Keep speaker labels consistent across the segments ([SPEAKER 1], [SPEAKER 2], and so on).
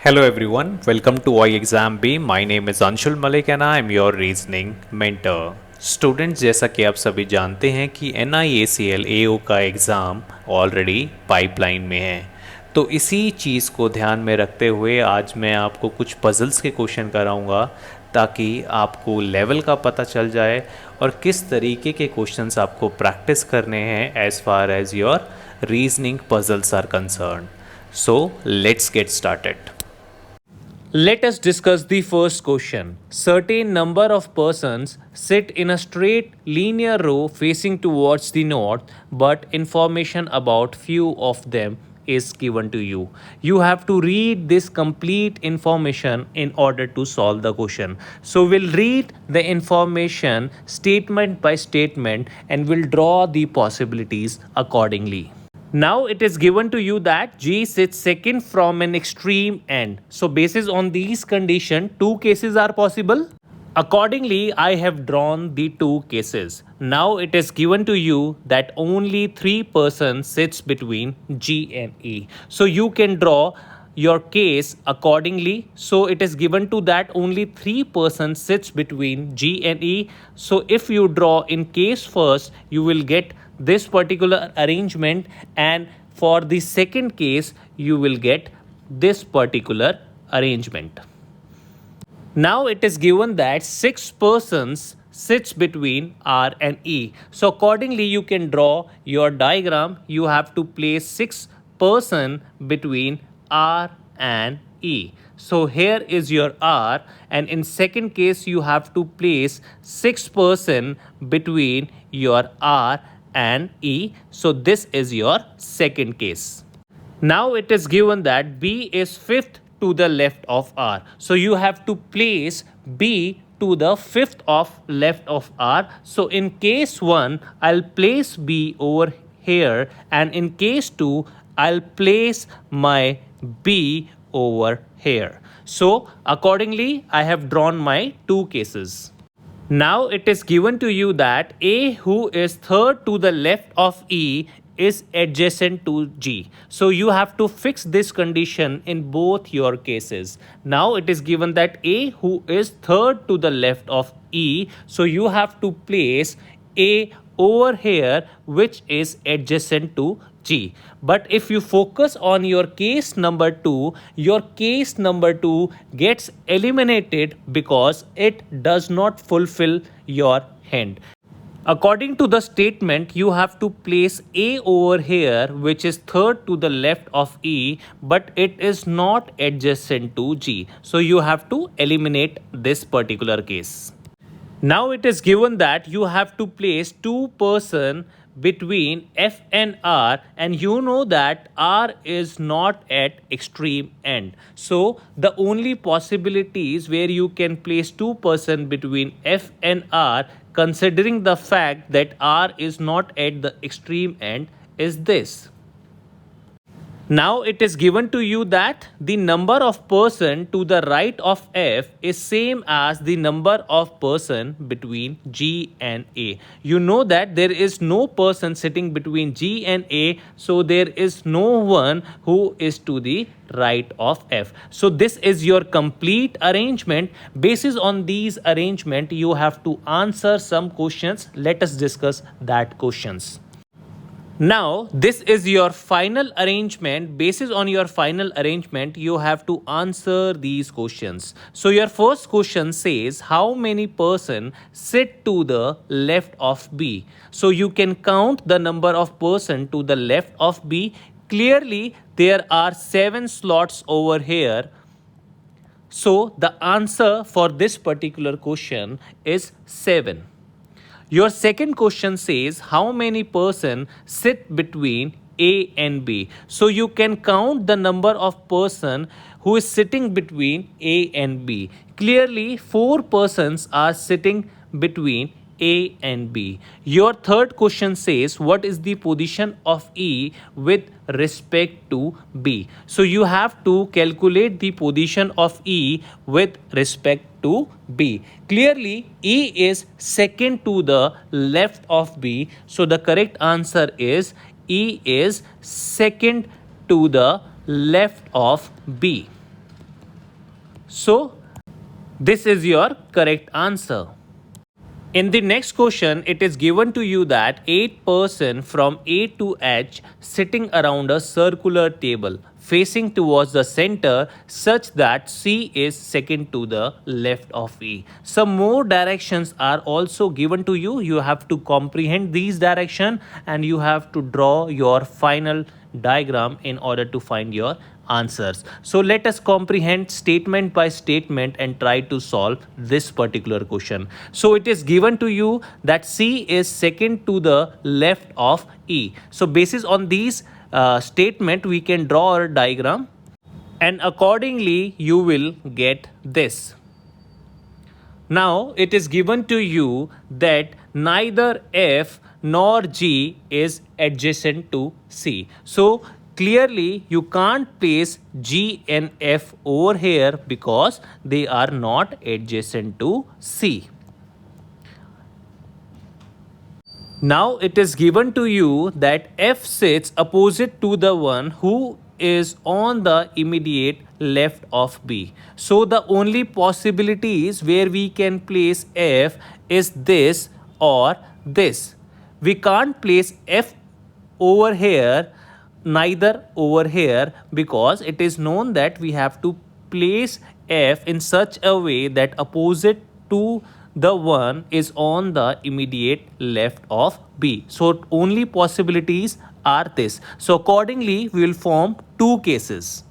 [SPEAKER 1] Hello everyone, welcome to iExam B. My name is Anshul Malik and I am your reasoning mentor. Students, जैसा कि आप सभी जानते हैं कि NIACL AO का एग्ज़ाम ऑलरेडी पाइपलाइन में है, तो इसी चीज़ को ध्यान में रखते हुए आज मैं आपको कुछ पजल्स के क्वेश्चन कराऊंगा ताकि आपको लेवल का पता चल जाए और किस तरीके के क्वेश्चंस आपको प्रैक्टिस करने हैं as far as your reasoning puzzles are concern. So let's get started. Let us discuss the first question. Certain number of persons sit in a straight linear row facing towards the north, but information about few of them is given to you. You have to read this complete information in order to solve the question. So we'll read the information statement by statement and we'll draw the possibilities accordingly. Now it is given to you that G sits second from an extreme end. So basis on these condition, two cases are possible. Accordingly, I have drawn the two cases. Now it is given to you that only 3 persons sits between G and E. So you can draw your case accordingly. So it is given to that only 3 persons sits between G and E. So if you draw in case first, you will get this particular arrangement, and for the second case you will get this particular arrangement. Now it is given that 6 persons sits between R and E. So accordingly you can draw your diagram. You have to place 6 person between R and E. So here is your R, and in second case you have to place 6 person between your R and E. So this is your second case. Now it is given that B is fifth to the left of R. So you have to place B to the fifth of left of R. So in case 1, I'll place B over here, and in case 2, I'll place my B over here. So accordingly, I have drawn my two cases. Now it is given to you that A, who is third to the left of E, is adjacent to G. So you have to fix this condition in both your cases. Now it is given that A, who is third to the left of E, so you have to place A over here, which is adjacent to G. But if you focus on your case number 2, your case number 2 gets eliminated because it does not fulfill your hint. According to the statement, you have to place A over here, which is third to the left of E, but it is not adjacent to G. So you have to eliminate this particular case. Now it is given that you have to place 2 person between F and R, and you know that R is not at extreme end. So the only possibilities where you can place 2 person between F and R, considering the fact that R is not at the extreme end, is this. Now it is given to you that the number of person to the right of F is same as the number of person between G and A. You know that there is no person sitting between G and A, so there is no one who is to the right of F. So this is your complete arrangement. Basis on these arrangement, you have to answer some questions. Let us discuss that questions. Now this is your final arrangement. Basis on your final arrangement, you have to answer these questions. So your first question says, how many person sit to the left of B? So you can count the number of person to the left of B. Clearly there are 7 slots over here. So the answer for this particular question is 7. Your second question says, how many person sit between A and B? So you can count the number of person who is sitting between A and B. Clearly 4 persons are sitting between A and B. Your third question says, what is the position of E with respect to B? So you have to calculate the position of E with respect to B. Clearly E is second to the left of B. So the correct answer is E is second to the left of B. So this is your correct answer. In the next question, it is given to you that 8 persons from A to H sitting around a circular table facing towards the center such that C is second to the left of E. Some more directions are also given to you. You have to comprehend these directions and you have to draw your final diagram in order to find your answers. So let us comprehend statement by statement and try to solve this particular question. So it is given to you that C is second to the left of E. So basis on these statement, we can draw a diagram and accordingly you will get this. Now it is given to you that neither F nor G is adjacent to C. So clearly you can't place G and F over here because they are not adjacent to C. Now it is given to you that F sits opposite to the one who is on the immediate left of B. So the only possibilities where we can place F is this or this. We can't place F over here, neither over here, because it is known that we have to place F in such a way that opposite to the one is on the immediate left of B. So only possibilities are this. So accordingly we will form two cases.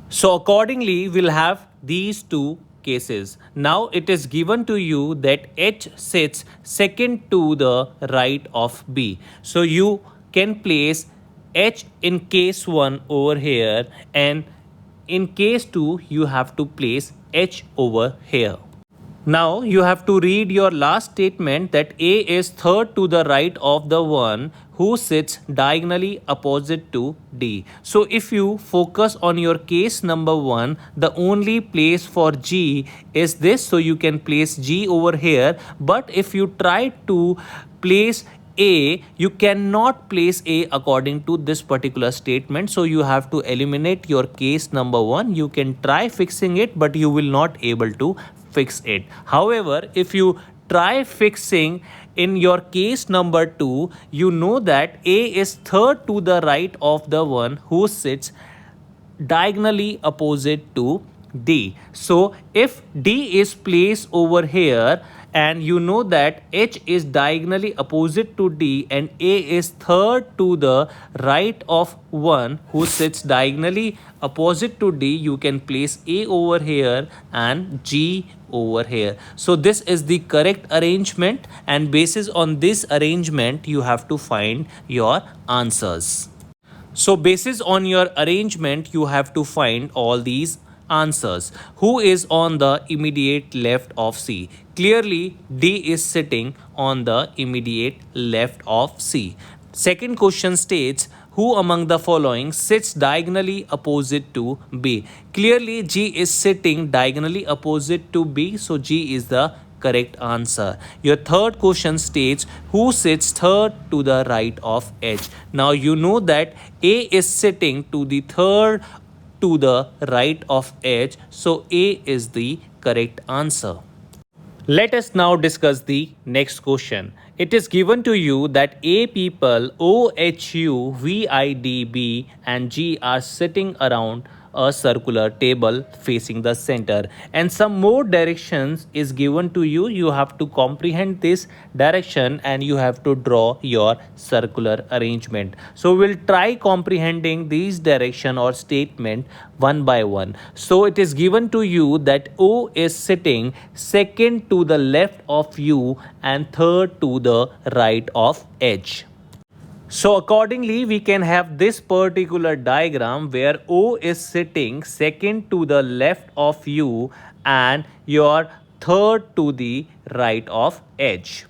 [SPEAKER 1] So accordingly we'll have these two cases. Now it is given to you that H sits second to the right of B. So you can place H in case 1 over here and in case 2 you have to place H over here. Now you have to read your last statement that A is third to the right of the one who sits diagonally opposite to D. So if you focus on your case number 1, the only place for G is this, so you can place G over here. But if you try to place A, you cannot place A according to this particular statement. So you have to eliminate your case number 1. You can try fixing it, but you will not able to fix it. However, if you try fixing in your case number 2, you know that A is third to the right of the one who sits diagonally opposite to D. So if D is placed over here and you know that H is diagonally opposite to D and A is third to the right of one who sits diagonally opposite to D, you can place A over here and G over here. So this is the correct arrangement, and basis on this arrangement you have to find your answers. So basis on your arrangement you have to find all these answers. Who is on the immediate left of C? Clearly D is sitting on the immediate left of C. Second question states, who among the following sits diagonally opposite to B? Clearly G is sitting diagonally opposite to B, so G is the correct answer. Your third question states, who sits third to the right of H? Now you know that A is sitting to the third to the right of H, so A is the correct answer. Let us now discuss the next question. It is given to you that A people OHU, VIDB and G are sitting around a circular table facing the center, and some more directions is given to you. You have to comprehend this direction and you have to draw your circular arrangement. So we'll try comprehending these direction or statement one by one. So it is given to you that O is sitting second to the left of U and third to the right of H. So accordingly we can have this particular diagram where O is sitting second to the left of U and your third to the right of H.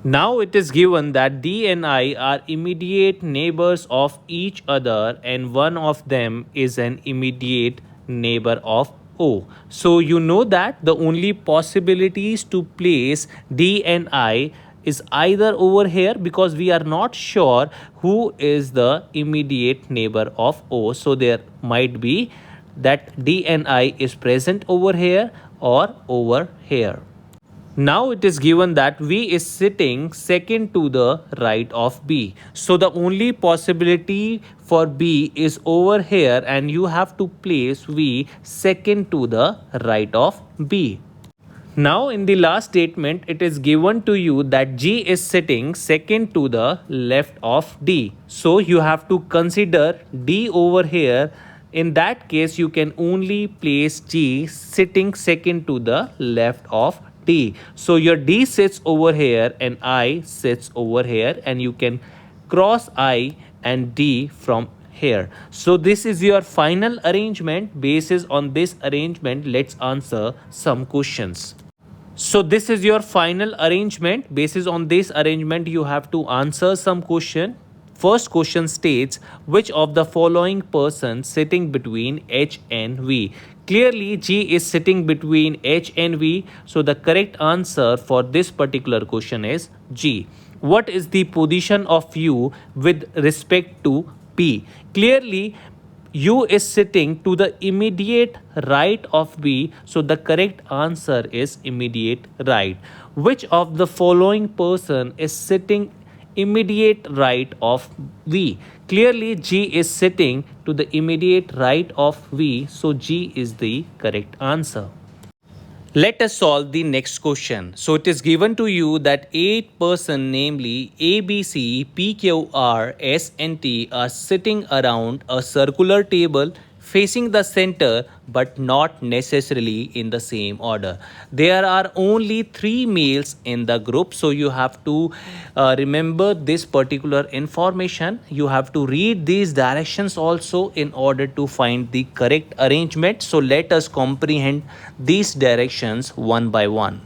[SPEAKER 1] Now it is given that D and I are immediate neighbors of each other and one of them is an immediate neighbor of O. So you know that the only possibilities to place D and I is either over here, because we are not sure who is the immediate neighbor of O. So there might be that D and I is present over here or over here. Now it is given that V is sitting second to the right of B. So the only possibility for B is over here, and you have to place V second to the right of B. Now in the last statement, it is given to you that G is sitting second to the left of D. So you have to consider D over here. In that case, you can only place G sitting second to the left of D. So your D sits over here and I sits over here, and you can cross I and D from here. So this is your final arrangement. Basis on this arrangement, let's answer some questions. So this is your final arrangement. Basis on this arrangement, you have to answer some question. First question states, which of the following persons sitting between H and V? Clearly, G is sitting between H and V. So the correct answer for this particular question is G. What is the position of U with respect to P? Clearly, U is sitting to the immediate right of B, so the correct answer is immediate right. Which of the following person is sitting immediate right of V? Clearly, G is sitting to the immediate right of V, so G is the correct answer. Let us solve the next question. So it is given to you that 8 persons, namely A, B, C, P, Q, R, S and T, are sitting around a circular table facing the center but not necessarily in the same order. There are only 3 males in the group, so you have to remember this particular information. You have to read these directions also in order to find the correct arrangement. So let us comprehend these directions one by one.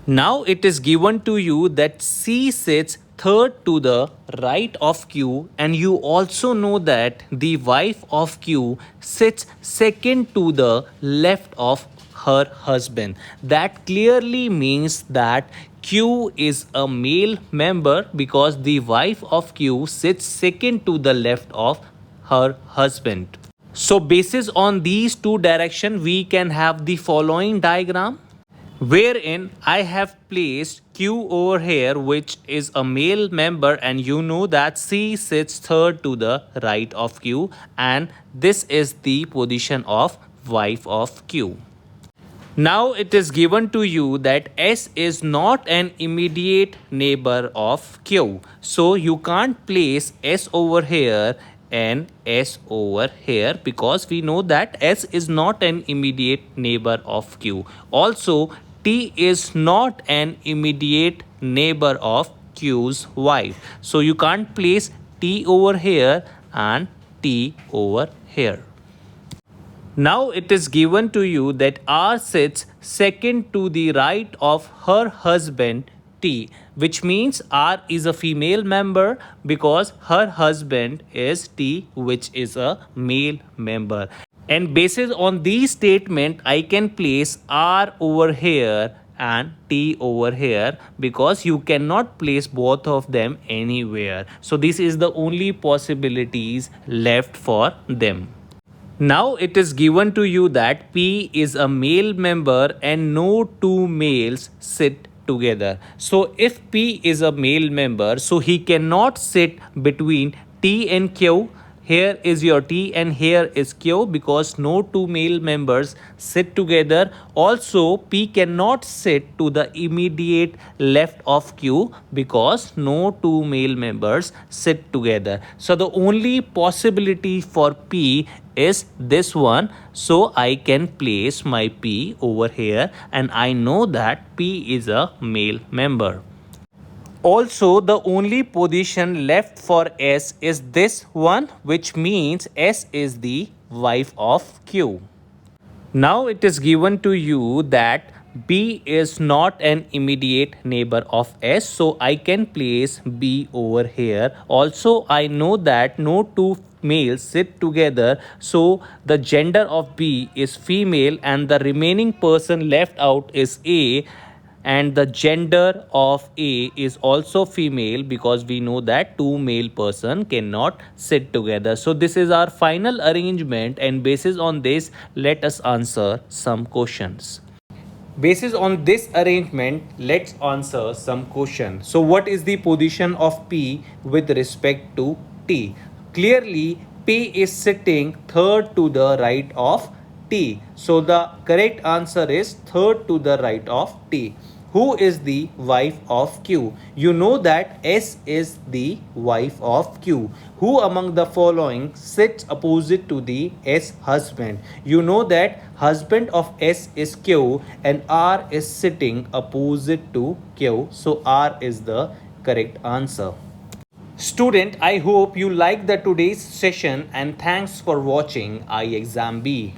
[SPEAKER 1] Now it is given to you that C sits third to the right of Q, and you also know that the wife of Q sits second to the left of her husband. That clearly means that Q is a male member because the wife of Q sits second to the left of her husband. So basis on these two directions, we can have the following diagram, wherein I have placed Q over here, which is a male member, and you know that C sits third to the right of Q, and this is the position of wife of Q. Now it is given to you that S is not an immediate neighbor of Q. So you can't place S over here and S over here because we know that S is not an immediate neighbor of Q. Also, T is not an immediate neighbor of Q's wife. So you can't place T over here and T over here. Now it is given to you that R sits second to the right of her husband T, which means R is a female member because her husband is T, which is a male member. And basis on these statement, I can place R over here and T over here because you cannot place both of them anywhere. So this is the only possibilities left for them. Now it is given to you that P is a male member and no two males sit together. So if P is a male member, so he cannot sit between T and Q. Here is your T and here is Q because no two male members sit together. Also, P cannot sit to the immediate left of Q because no two male members sit together. So the only possibility for P is this one. So I can place my P over here and I know that P is a male member. Also, the only position left for S is this one, which means S is the wife of Q. Now it is given to you that B is not an immediate neighbor of S, so I can place B over here. Also, I know that no two males sit together, so the gender of B is female and the remaining person left out is A. and the gender of A is also female, because we know that two male person cannot sit together. So this is our final arrangement, and basis on this, let us answer some questions. Basis on this arrangement, let's answer some question. So what is the position of P with respect to T? Clearly, P is sitting third to the right of T. So the correct answer is third to the right of T. Who is the wife of Q? You know that S is the wife of Q. Who among the following sits opposite to the S husband? You know that husband of S is Q and R is sitting opposite to Q. So R is the correct answer. Student, I hope you liked the today's session, and thanks for watching iExam B.